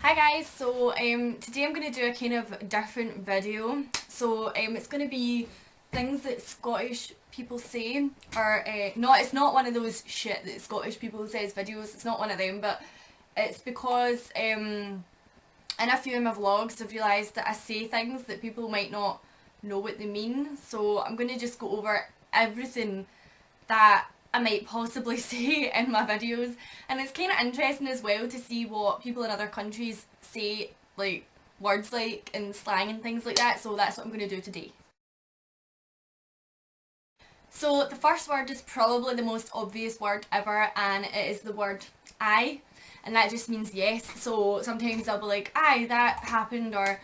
Hi guys, so today I'm going to do a kind of different video. So it's going to be things that Scottish people say, or it's not one of those shit that Scottish people says videos, it's not one of them, but it's because in a few of my vlogs I've realised that I say things that people might not know what they mean, so I'm going to just go over everything that I might possibly say in my videos, and it's kind of interesting as well to see what people in other countries say, like words like and slang and things like that, so that's what I'm going to do today. So the first word is probably the most obvious word ever, and it is the word aye, and that just means yes. So sometimes I'll be like, aye, that happened, or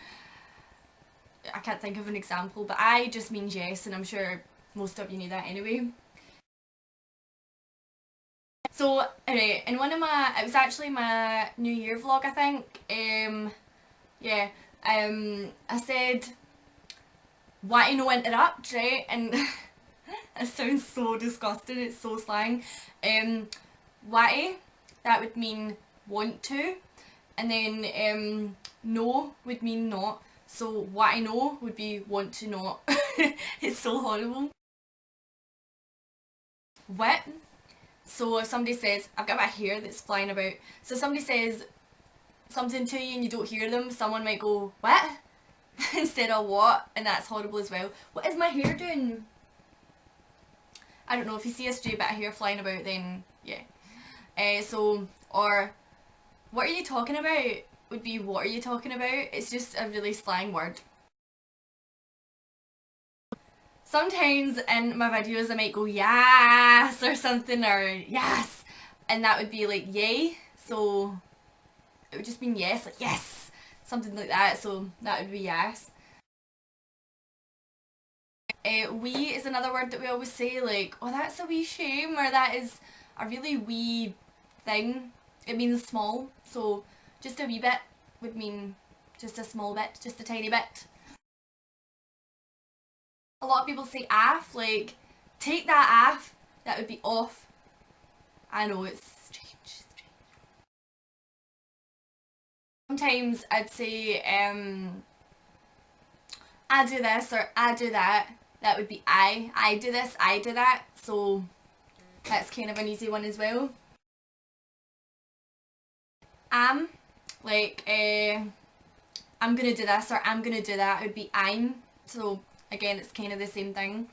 I can't think of an example, but aye just means yes, and I'm sure most of you knew that anyway. So, anyway, in one of my, it was actually my New Year vlog, I think, yeah, I said, want to know interrupt, right, and it sounds so disgusting, it's so slang, want that would mean want to, and then, no would mean not, so what I know would be want to not. It's so horrible. Wit. So if somebody says, I've got my hair that's flying about, so if somebody says something to you and you don't hear them, someone might go, what? Instead of what, and that's horrible as well. What is my hair doing? I don't know, if you see a stray bit of hair flying about, then yeah. Or, what are you talking about? Would be, what are you talking about? It's just a really slang word. Sometimes in my videos I might go yes or something, or yes, and that would be like yay, so it would just mean yes, like yes, something like that, so that would be yes. Wee is another word that we always say, like, oh, that's a wee shame, or that is a really wee thing. It means small, so just a wee bit would mean just a small bit, just a tiny bit. A lot of people say af, like, take that af, that would be off. I know, it's strange. Sometimes I'd say, I do this or I do that. That would be I. I do this, I do that. So that's kind of an easy one as well. Am, like, I'm gonna do this or I'm gonna do that would be I'm. So again, it's kind of the same thing.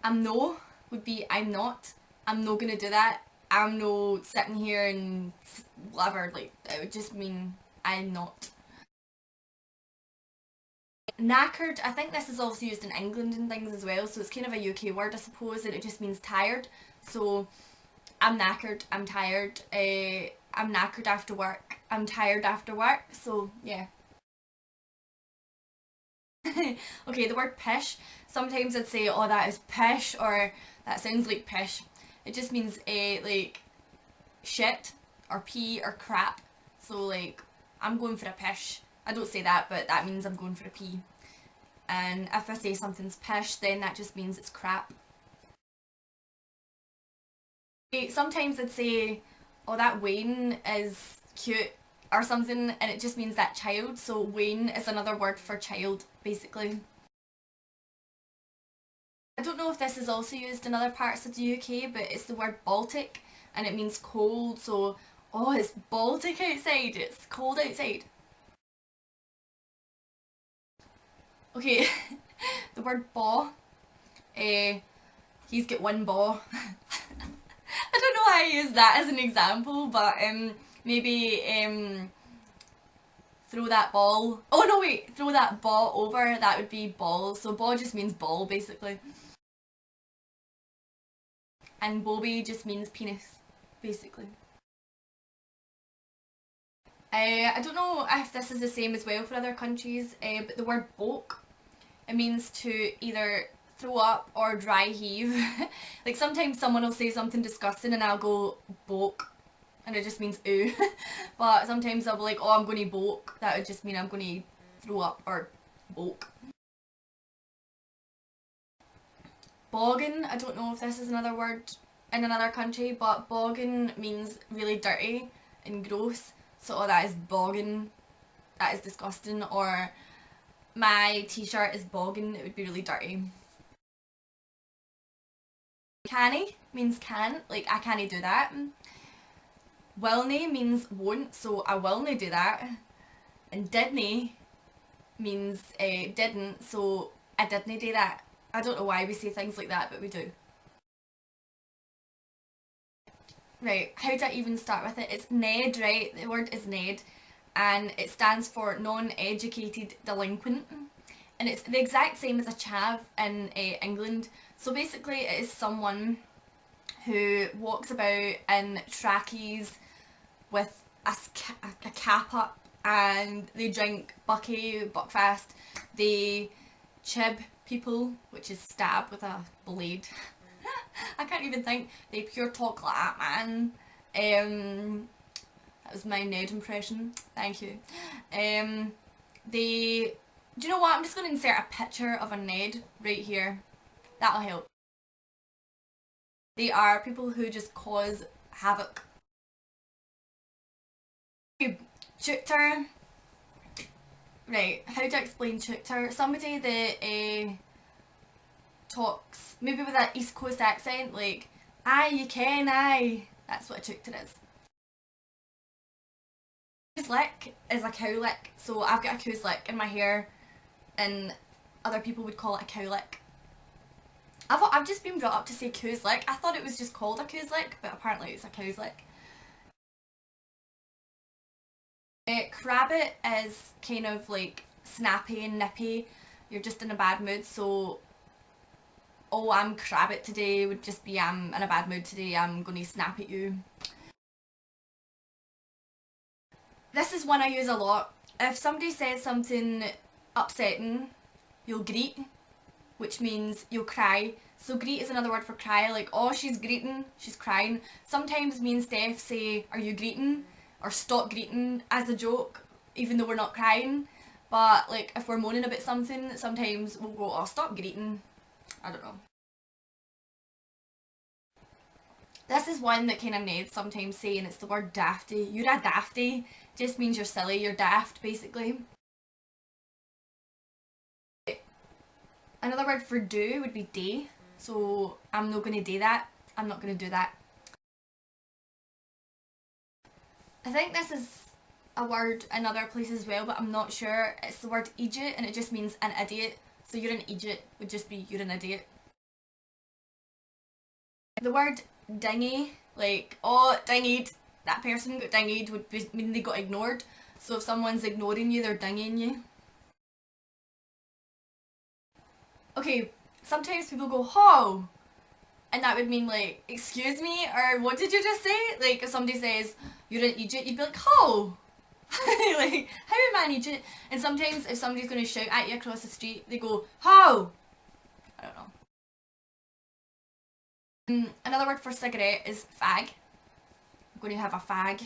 I'm no would be I'm not. I'm no gonna do that. I'm no sitting here and whatever. Like, it would just mean I'm not. Knackered, I think this is also used in England and things as well, so it's kind of a UK word, I suppose, and it just means tired. So I'm knackered, I'm tired, I'm knackered after work, I'm tired after work, so yeah. Okay, the word pish, sometimes I'd say, oh, that is pish, or that sounds like pish. It just means like shit or pee or crap. So like, I'm going for a pish. I don't say that, but that means I'm going for a pee. And if I say something's pish, then that just means it's crap. Sometimes I'd say, oh, that Wayne is cute or something, and it just means that child. So Wayne is another word for child, basically. I don't know if this is also used in other parts of the UK, but it's the word Baltic, and it means cold. So, oh, it's Baltic outside, it's cold outside. Okay, the word baw, he's got one baw. I don't know why I use that as an example, but maybe throw that ball. Oh no, wait, throw that ball over. That would be ball. So ball just means ball, basically, and bobby just means penis, basically. I don't know if this is the same as well for other countries, but the word boke, it means to either throw up or dry heave. Like sometimes someone will say something disgusting and I'll go boke, and it just means ooh. But sometimes I'll be like, oh, I'm going to boke. That would just mean I'm going to throw up or boke. Boggin, I don't know if this is another word in another country, but boggin means really dirty. and gross. So, oh, that is bogging, that is disgusting. Or my t-shirt is bogging, it would be really dirty. Canny means can, like I can't do that. Willna means won't, so I willna do that. And didn't means didn't, so I didn't do that. I don't know why we say things like that, but we do. Right, how do I even start with it? It's NED, right? The word is NED, and it stands for non-educated delinquent. And it's the exact same as a chav in England. So basically it is someone who walks about in trackies with a cap up, and they drink Bucky, Buckfast, they chib people, which is stab with a blade. I can't even think. They pure talk like that, man. That was my Ned impression. Thank you. They... Do you know what? I'm just going to insert a picture of a Ned right here. That'll help. They are people who just cause havoc. Chukter. Right, how do I explain chukter? Somebody that talks, maybe with that East Coast accent, like, aye, you can, aye. That's what a chukter is. Coos lick is a cow lick, so I've got a coos lick in my hair, and other people would call it a cow lick. I've just been brought up to say coos lick. I thought it was just called a coos lick, but apparently it's a cow's lick. Crabbit is kind of like snappy and nippy. You're just in a bad mood, so oh, I'm crabbit today would just be I'm in a bad mood today, I'm gonna snap at you. This is one I use a lot. If somebody says something upsetting, you'll greet, which means you'll cry. So greet is another word for cry, like, oh, she's greeting, she's crying. Sometimes me and Steph say, are you greeting? Or stop greeting as a joke, even though we're not crying. But like, if we're moaning about something, sometimes we'll go, oh, stop greeting. I don't know. This is one that kind of Neds sometimes say, and it's the word dafty. You're a dafty. Just means you're silly, you're daft, basically. Another word for do would be day. So I'm not going to do that. I'm not going to do that. I think this is a word in other places as well, but I'm not sure. It's the word idiot, and it just means an idiot. So you're an idiot would just be you're an idiot. The word dingy, like, oh, dinged, that person got dinged would mean they got ignored. So if someone's ignoring you, they're dinging you. Okay, sometimes people go, ho, and that would mean like, excuse me, or what did you just say? Like, if somebody says, you're an idiot, you'd be like, ho! Like, how am I an idiot? And sometimes if somebody's going to shout at you across the street, they go, ho! I don't know. Another word for cigarette is fag. I'm going to have a fag.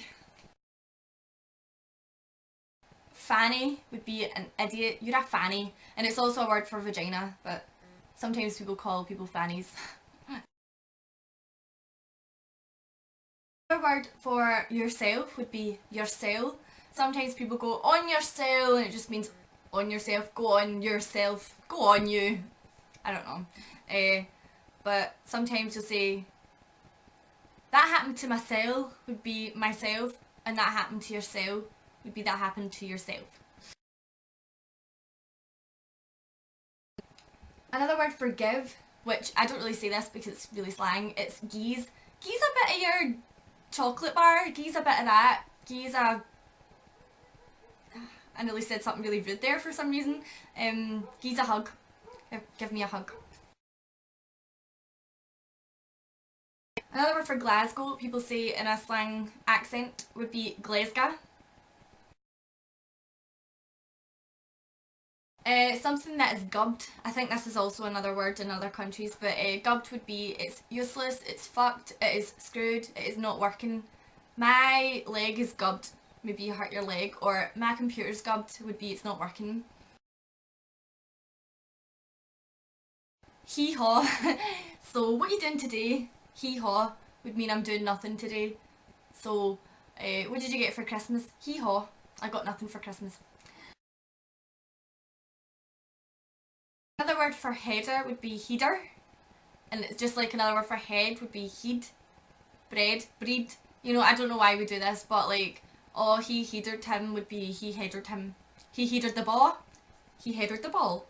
Fanny would be an idiot. You're a fanny. And it's also a word for vagina, but sometimes people call people fannies. Another word for yourself would be yourself. Sometimes people go on yourself, and it just means on yourself, go on yourself, go on you. I don't know. But sometimes you'll say, that happened to myself would be myself, and that happened to yourself would be that happened to yourself. Another word for give, which I don't really say this because it's really slang, it's geese. Geese a bit of your chocolate bar, geese a bit of that, geese a... I nearly said something really rude there for some reason. Geese a hug. Give me a hug. Another word for Glasgow, people say in a slang accent, would be Glasgow. Something that is gubbed. I think this is also another word in other countries, but gubbed would be it's useless, it's fucked, it is screwed, it is not working. My leg is gubbed. Maybe you hurt your leg, or my computer's gubbed would be it's not working. Hee haw. So what you doing today? Hee haw would mean I'm doing nothing today. So What did you get for Christmas? Hee-haw. I got nothing for Christmas. Another word for header would be header. And it's just like another word for head would be heed. Bread, breed. You know, I don't know why we do this, but like, oh, he headered him would be he headered him. He headered the ball. He headered the ball.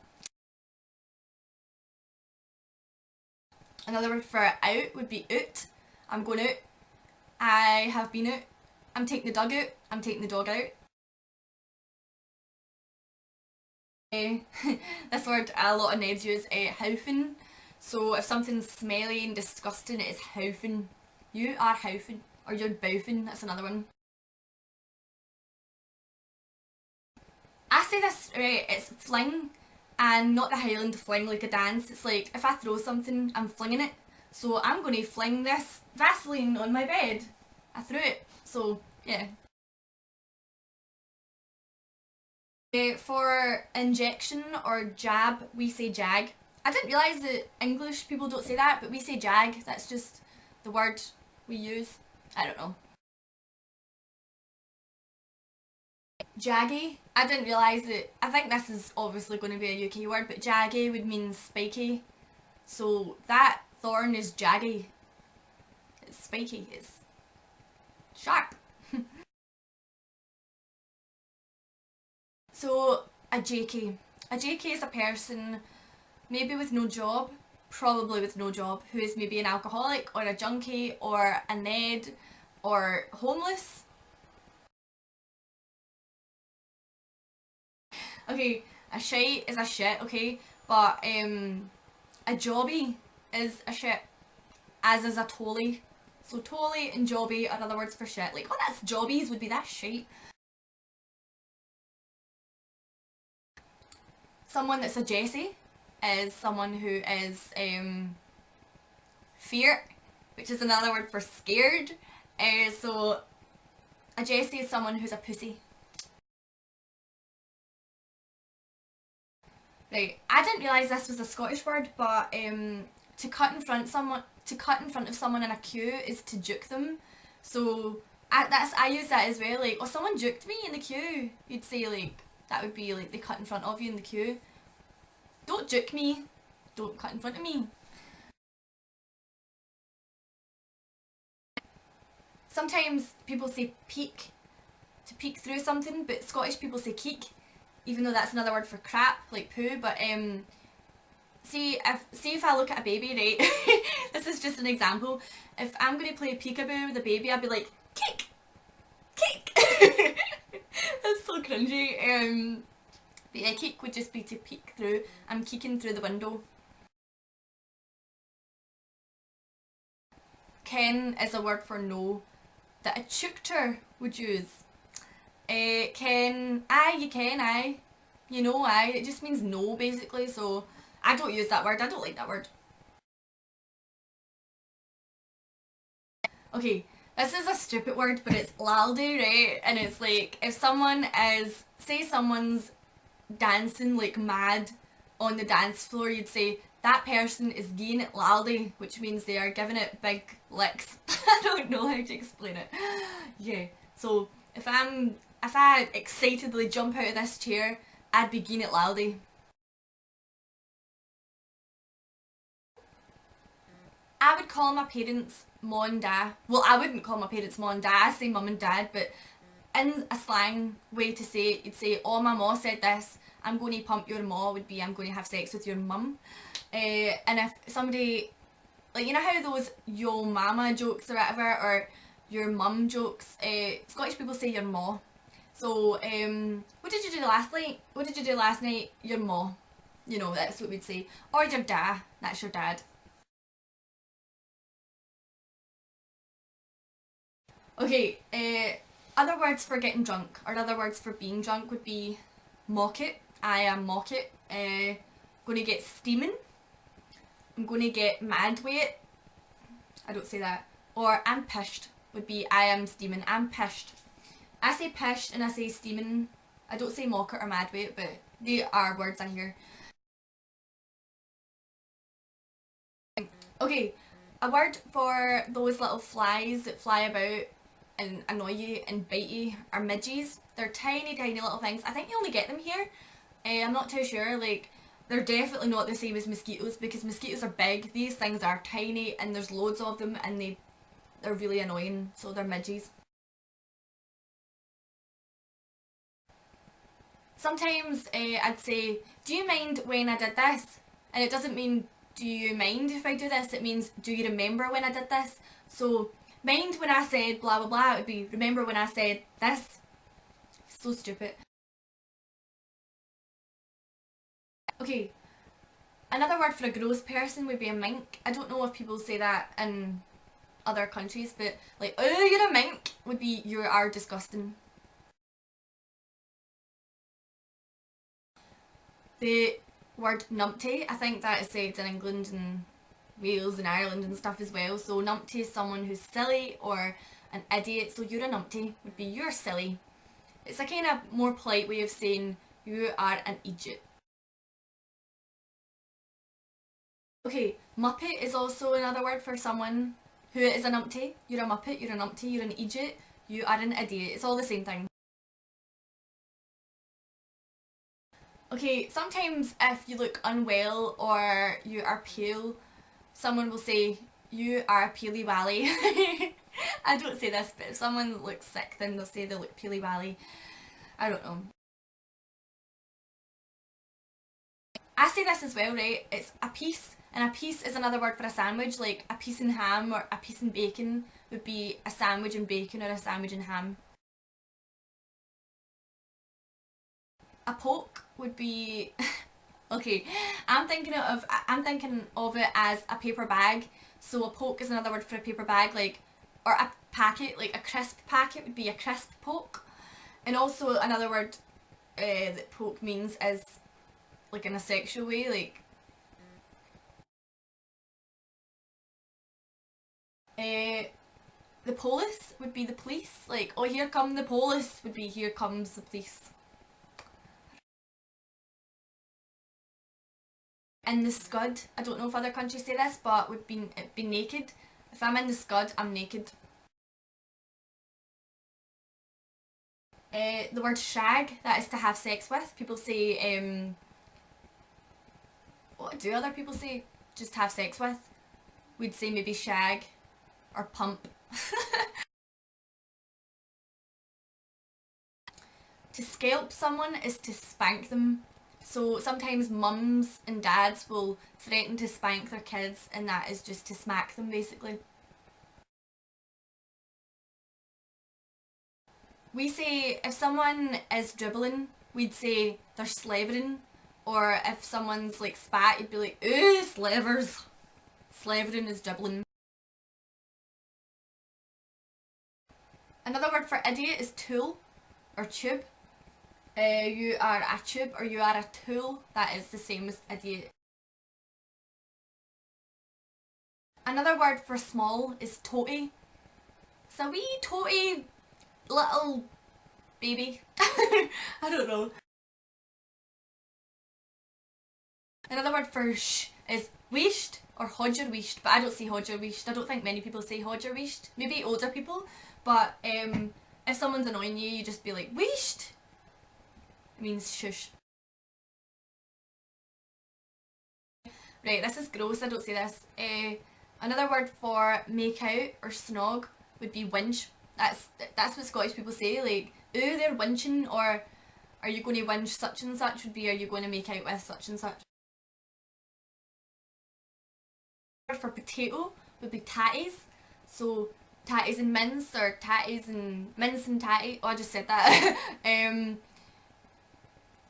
Another word for out would be out. I'm going out. I have been out. I'm taking the dog out. I'm taking the dog out. This word a lot of Neds use, haufen. So if something's smelly and disgusting, it is haufen. You are haufen. Or you're boufen, that's another one. I say this, right, it's fling, and not the Highland fling like a dance. It's like, if I throw something, I'm flinging it. So I'm going to fling this Vaseline on my bed. I threw it. So, yeah. For injection or jab, we say jag. I didn't realise that English people don't say that, but we say jag. That's just the word we use. I don't know. Jaggy. I didn't realise that. I think this is obviously going to be a UK word, but jaggy would mean spiky. So that thorn is jaggy. It's spiky. It's sharp. So a JK. A JK is a person maybe with no job, probably with no job, who is maybe an alcoholic or a junkie or a Ned or homeless. Okay, a shite is a shit, okay, but a jobby is a shit, as is a tolly. So tolly and jobby are other words for shit. Like, oh, that's jobbies would be that shite. Someone that's a Jessie is someone who is fear, which is another word for scared. So a Jessie is someone who's a pussy. Right, I didn't realise this was a Scottish word, but to cut in front of someone in a queue is to juke them. So I use that as well. Like, oh, someone juked me in the queue. You'd say like that would be like they cut in front of you in the queue. Don't juke me. Don't cut in front of me. Sometimes people say peek to peek through something, but Scottish people say keek, even though that's another word for crap, like poo. But see if I look at a baby, right? This is just an example. If I'm going to play peekaboo with a baby, I'd be like, kick, kick. That's so cringy. But yeah, keek would just be to peek through. I'm keeking through the window. Ken is a word for no that a tutor would use. Ken, aye, you can, aye. You know, aye. It just means no, basically, so I don't use that word. I don't like that word. Okay, this is a stupid word, but it's laldy, right? And it's like, if someone is, say someone's dancing like mad on the dance floor, you'd say, that person is giving it laldy, which means they are giving it big licks. I don't know how to explain it. Yeah, so if I excitedly jump out of this chair, I'd be giving it laldy. I would call my parents ma and da. Well, I wouldn't call my parents ma and da, I say mum and dad, but in a slang way to say it, you'd say, oh, my ma said this, I'm going to pump your ma would be, I'm going to have sex with your mum. And if somebody, like, you know how those yo mama jokes or whatever, or your mum jokes, Scottish people say your ma. So, what did you do last night? What did you do last night? Your ma. You know, that's what we'd say. Or your da, that's your dad. Okay, other words for getting drunk, or other words for being drunk would be mock it. I am mock it. Gonna get steaming. I'm gonna get mad with it. I don't say that. Or I'm pissed would be I am steaming. I'm pissed. I say pissed and I say steaming. I don't say mock it or mad with it, but they are words I hear. Okay, a word for those little flies that fly about and annoy you and bite you are midges. They're tiny, tiny little things. I think you only get them here. I'm not too sure. Like, they're definitely not the same as mosquitoes because mosquitoes are big. These things are tiny and there's loads of them and they're really annoying. So they're midges. Sometimes I'd say, do you mind when I did this? And it doesn't mean, do you mind if I do this? It means, do you remember when I did this? So, mind when I said blah blah blah, it would be, remember when I said this? So stupid. Okay, another word for a gross person would be a mink. I don't know if people say that in other countries, but like, oh, you're a mink would be, you are disgusting. The word numpty, I think that is said in England and Wales and Ireland and stuff as well. So numpty is someone who's silly or an idiot. So you're a numpty would be you're silly. It's a kind of more polite way of saying you are an idiot. Okay, muppet is also another word for someone who is a numpty. You're a muppet, you're a numpty, you're an idiot, you are an idiot. It's all the same thing. Okay, sometimes if you look unwell or you are pale, someone will say, you are a peely wally. I don't say this, but if someone looks sick, then they'll say they look peely wally. I don't know. I say this as well, right? It's a piece, and a piece is another word for a sandwich, like a piece in ham or a piece in bacon would be a sandwich in bacon or a sandwich in ham. A poke would be okay. I'm thinking of it as a paper bag. So a poke is another word for a paper bag, like or a packet, like a crisp packet would be a crisp poke. And also another word that poke means is like in a sexual way, like uh, the police would be the police. Like, oh, here come the police would be here comes the police. In the scud, I don't know if other countries say this, but would be naked. If I'm in the scud, I'm naked. The word shag, that is to have sex with. People say, what do other people say? Just have sex with. We'd say maybe shag or pump. To scalp someone is to spank them. So sometimes mums and dads will threaten to spank their kids, and that is just to smack them basically. We say if someone is dribbling, we'd say they're slavering, or if someone's like spat, you'd be like, ooh, slavers. Slavering is dribbling. Another word for idiot is tool or tube. You are a tube or you are a tool. That is the same as idiot. Another word for small is toty. It's a wee toty little baby. I don't know. Another word for sh is weisht or hodger weisht, but I don't say hodger weisht. I don't think many people say hodger weisht. Maybe older people, but if someone's annoying you, you just be like weisht. It means shush. Right, this is gross. I don't say this. Another word for make out or snog would be winch. That's what Scottish people say. Like, ooh, they're winching, or are you going to winch such and such? Would be, are you going to make out with such and such? Word for potato would be tatties. So tatties and mince, or tatties and mince and tatty. Oh, I just said that.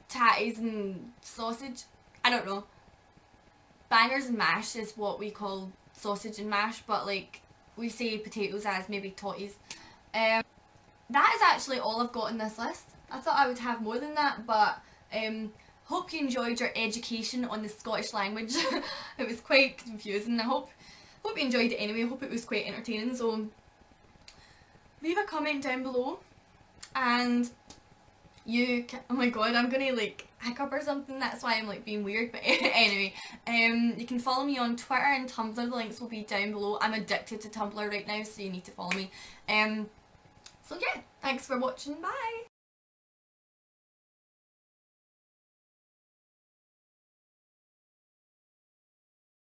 Tatties and sausage. I don't know. Bangers and mash is what we call sausage and mash, but like we say potatoes as maybe totties. That is actually all I've got in this list. I thought I would have more than that, but hope you enjoyed your education on the Scottish language. It was quite confusing. I hope you enjoyed it anyway. I hope it was quite entertaining. So leave a comment down below, and oh my god, I'm gonna like hiccup or something, that's why I'm like being weird, but anyway, you can follow me on Twitter and Tumblr, the links will be down below. I'm addicted to Tumblr right now, so you need to follow me. So yeah, thanks for watching, bye!